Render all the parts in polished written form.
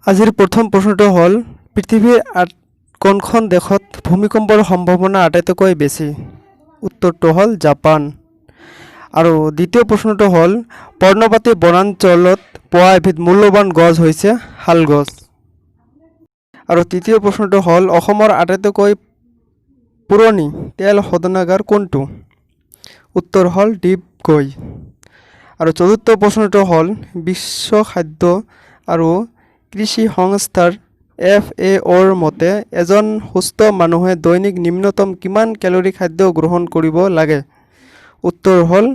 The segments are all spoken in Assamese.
আজিৰ প্ৰথম প্ৰশ্নটো হ'ল পৃথিৱীৰ কোনখন দেশত ভূমিকম্পৰ সম্ভাৱনা আটাইতকৈ বেছি? উত্তৰটো হ'ল জাপান। আৰু দ্বিতীয় প্ৰশ্নটো হ'ল পৰ্ণপাতী বনাঞ্চলত পোৱা এবিধ মূল্যৱান গছ হৈছে শাল গছ। আৰু তৃতীয় প্ৰশ্নটো হ'ল অসমৰ আটাইতকৈ পুৰণি তেল শোধনাগাৰ কোনটো? উত্তৰ হ'ল ডিগবৈ। আৰু চতুৰ্থ প্ৰশ্নটো হ'ল বিশ্ব খাদ্য আৰু কৃষি সংস্থাৰ FAOৰ মতে এজন সুস্থ মানুহে দৈনিক নিম্নতম কিমান কেলৰি খাদ্য গ্ৰহণ কৰিব লাগে? উত্তৰ হ'ল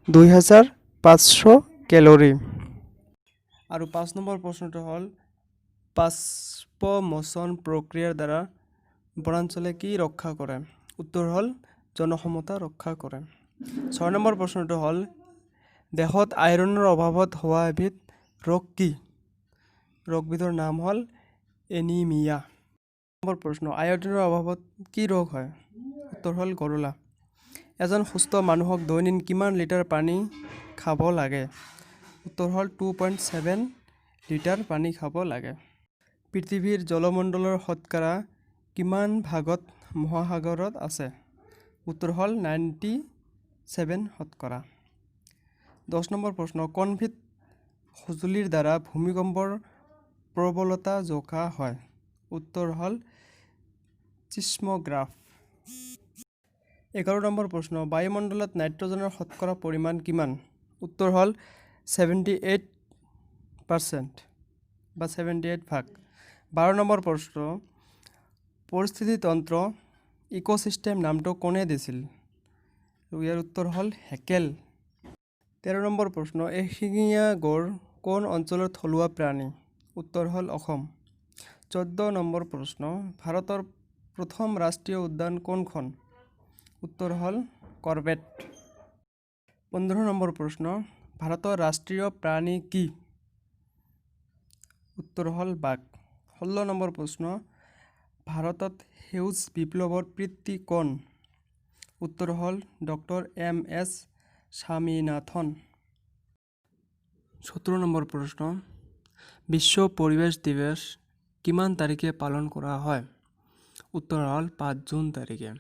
2500 কেলৰি। আৰু 5 নম্বৰ প্ৰশ্নটো হ'ল বাষ্পমোচন প্ৰক্ৰিয়াৰ দ্বাৰা বনাঞ্চলে কি ৰক্ষা কৰে? উত্তৰ হ'ল জনসমতা ৰক্ষা কৰে। 6 নম্বৰ প্ৰশ্নটো হ'ল দেহত আইৰণৰ অভাৱত হোৱা এবিধ ৰোগ কি? ৰোগবিধৰ নাম হ'ল এনিমিয়া। নম্বৰ প্ৰশ্ন আয়ডিনৰ অভাৱত কি ৰোগ হয়? উত্তৰ হ'ল গৰুলা। এজন সুস্থ মানুহক দৈনিক কিমান লিটাৰ পানী খাব লাগে? উত্তৰ হ'ল 2.7 লিটাৰ পানী খাব লাগে। পৃথিৱীৰ জলমণ্ডলৰ শতকৰা কিমান ভাগত মহাসাগৰত আছে? উত্তৰ হ'ল 97%। 10 নম্বৰ প্ৰশ্ন কোনবিধ সঁজুলিৰ দ্বাৰা ভূমিকম্পৰ প্ৰবলতা জোখা হয়? উত্তৰ হ'ল ছিস্মোগ্ৰাফ। 11 নম্বৰ প্ৰশ্ন বায়ুমণ্ডলত নাইট্ৰজেনৰ শতকৰা পৰিমাণ কিমান? উত্তৰ হ'ল 78% বা 78 ভাগ। 12 নম্বৰ প্ৰশ্ন পৰিস্থিতিতন্ত্ৰ ইক'ছিষ্টেম নামটো কোনে দিছিল? ইয়াৰ উত্তৰ হ'ল হেকেল। 13 নম্বৰ প্ৰশ্ন এশিঙীয়া গড় কোন অঞ্চলৰ থলুৱা প্ৰাণী? উত্তৰ হ'ল অসম। 14 নম্বৰ প্ৰশ্ন ভাৰতৰ প্ৰথম ৰাষ্ট্ৰীয় উদ্যান কোনখন? উত্তৰ হ'ল কৰবেট। 15 নম্বৰ প্ৰশ্ন ভাৰতৰ ৰাষ্ট্ৰীয় প্ৰাণী কি? উত্তৰ হ'ল বাঘ। 16 নম্বৰ প্ৰশ্ন ভাৰতত সেউজ বিপ্লৱৰ পিতৃ কোন? উত্তৰ হ'ল ডক্টৰ MS স্বামীনাথন। 17 নম্বৰ প্ৰশ্ন বিশ্ব পৰিৱেশ দিৱস কিমান তাৰিখে পালন কৰা হয়? উত্তৰ হ'ল 5 জুন তাৰিখে।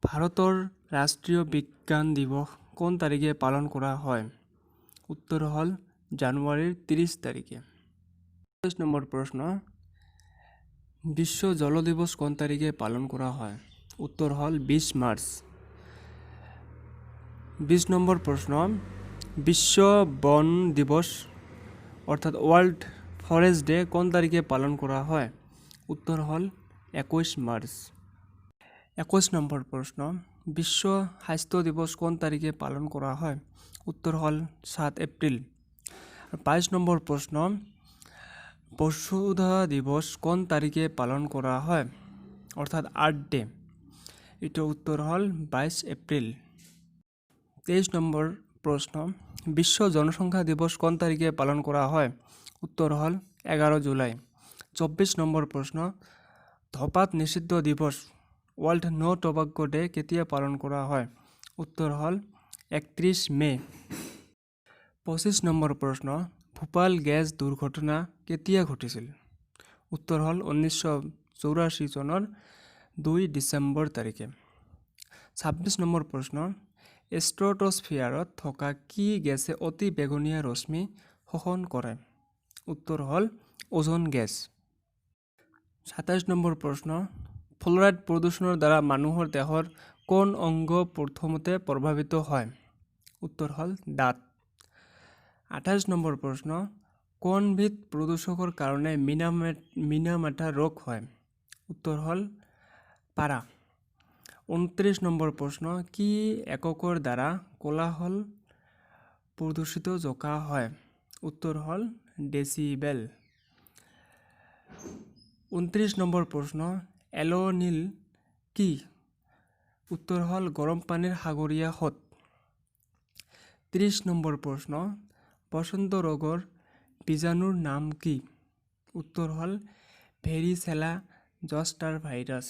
ভাৰতৰ ৰাষ্ট্ৰীয় বিজ্ঞান দিৱস কোন তাৰিখে পালন কৰা হয়? উত্তৰ হ'ল জানুৱাৰীৰ 30 তাৰিখে। 21 নম্বৰ প্ৰশ্ন বিশ্ব জল দিৱস কোন তাৰিখে পালন কৰা হয়? উত্তৰ হ'ল 20 মাৰ্চ। 20 নম্বৰ প্ৰশ্ন বিশ্ব বন দিৱস অৰ্থাৎ ৱৰ্ল্ড ফৰেষ্ট ডে কোন তাৰিখে পালন কৰা হয়? উত্তৰ হ'ল 21 মাৰ্চ। 21 নম্বৰ প্ৰশ্ন বিশ্ব স্বাস্থ্য দিৱস কোন তাৰিখে পালন কৰা হয়? উত্তৰ হ'ল 7 এপ্ৰিল। 22 নম্বৰ প্ৰশ্ন বসুন্ধৰা দিৱস কোন তাৰিখে পালন কৰা হয়? অৰ্থাৎ আৰ্থ ডে। এইটো উত্তৰ হ'ল 22 এপ্ৰিল। 23 নম্বৰ প্ৰশ্ন বিশ্ব জনসংখ্যা দিৱস কোন তাৰিখে পালন কৰা হয়? উত্তৰ হ'ল 11 জুলাই। 24 নম্বৰ প্ৰশ্ন ধঁপাত নিষিদ্ধ দিৱস ৱৰ্ল্ড নো টবাকো ডে কেতিয়া পালন কৰা হয়? উত্তৰ হ'ল 31 মে'। 25 নম্বৰ প্ৰশ্ন ভোপাল গেছ দুৰ্ঘটনা কেতিয়া ঘটিছিল? উত্তৰ হ'ল 1984 চনৰ 2 ডিচেম্বৰ তাৰিখে। 26 নম্বৰ প্ৰশ্ন ষ্ট্ৰেটোস্ফিয়াৰত থকা কি গেছে অতি বেঙুনীয়া ৰশ্মি শোষণ কৰে? উত্তৰ হ'ল ওজন গেছ। 27 নম্বৰ প্ৰশ্ন ফ্লৰাইড প্ৰদূষণৰ দ্বাৰা মানুহৰ দেহৰ কোন অংগ প্ৰথমতে প্ৰভাৱিত হয়? উত্তৰ হ'ল দাঁত। 28 নম্বৰ প্ৰশ্ন কোনবিধ প্ৰদূষকৰ কাৰণে মিনামাথা ৰোগ হয়? উত্তৰ হ'ল পাৰা। 29 নম্বৰ প্ৰশ্ন কি এককৰ দ্বাৰা কোলাহল প্ৰদূষিত জোখা হয়? উত্তৰ হ'ল ডেচিবেল। 29 নম্বৰ প্ৰশ্ন এল'নিল কি? উত্তৰ হ'ল গৰম পানীৰ সাগৰীয় সোঁত। 30 নম্বৰ প্ৰশ্ন বসন্ত ৰোগৰ বীজাণুৰ নাম কি? উত্তৰ হ'ল ভেৰিচেলা জষ্টাৰ ভাইৰাছ।